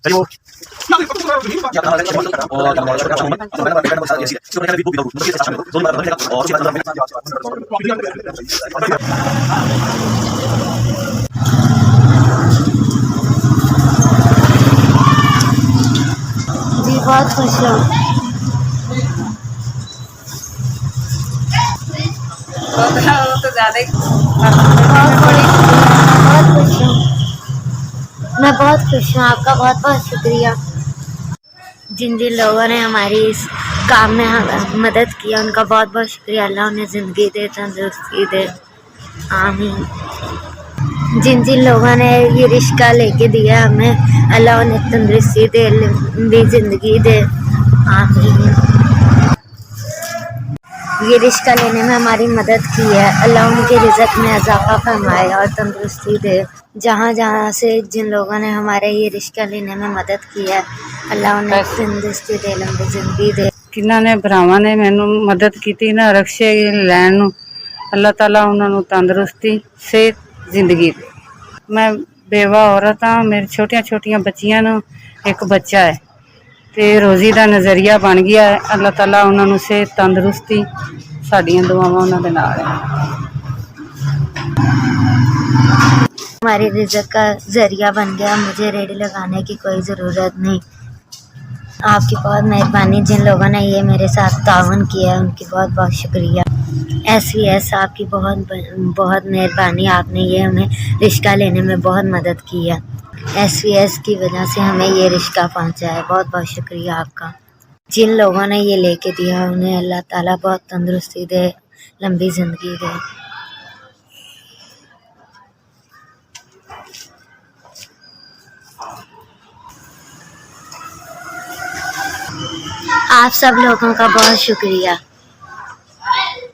जी बहुत खुश हूँ। वो तो ज़्यादा ही बहुत खुश हूँ। मैं बहुत खुश हूँ। आपका बहुत बहुत शुक्रिया। जिन जिन लोगों ने हमारी इस काम में मदद किया उनका बहुत बहुत शुक्रिया। अल्लाह उन्हें ज़िंदगी दे, तंदुरुस्ती दे, आमीन। जिन जिन लोगों ने ये रिश्ता लेके दिया हमें, अल्लाह उन्हें तंदुरुस्ती दे, लंबी ज़िंदगी दे, आमीन। ये रिश्ता लेने में हमारी मदद की है, अल्लाह उनके रिज़्क़ में इजाफ़ा फरमाए और तंदुरुस्ती दे। जहाँ जहाँ से जिन लोगों ने हमारे ये रिश्ता लेने में मदद की है, अल्लाह उन्हें तंदुरुस्ती दे, लंबी ज़िंदगी दे। किन्हां ने भरावां ने मैनू मदद की ना रक्शे लैन नूं, अल्लाह ताला उन्हां नूं तंदुरुस्ती, सेहत, जिंदगी दे। मैं बेवा औरत हाँ, मेरी छोटियां छोटियां बच्चियां नूं, एक बच्चा है ते रोज़ी का नज़रिया बन गया है। अल्लाह ताला उन्हां नूं सेहत, तंदुरुस्ती, साडियां दुआवां उन्हां दे नाल है। हमारी रिज़्क़ का ज़रिया बन गया, मुझे रेडी लगाने की कोई ज़रूरत नहीं। आपकी बहुत मेहरबानी। जिन लोगों ने ये मेरे साथ ताउन किया है उनकी बहुत बहुत शुक्रिया। SVS आपकी बहुत बहुत मेहरबानी। आपने ये हमें रिश्ता लेने में बहुत मदद की है। SVS की वजह से हमें ये रिश्ता पहुंचा है। बहुत बहुत शुक्रिया आपका। जिन लोगों ने ये लेके दिया उन्हें अल्लाह ताला बहुत तंदुरुस्ती दे, लंबी ज़िंदगी दे। आप सब लोगों का बहुत शुक्रिया।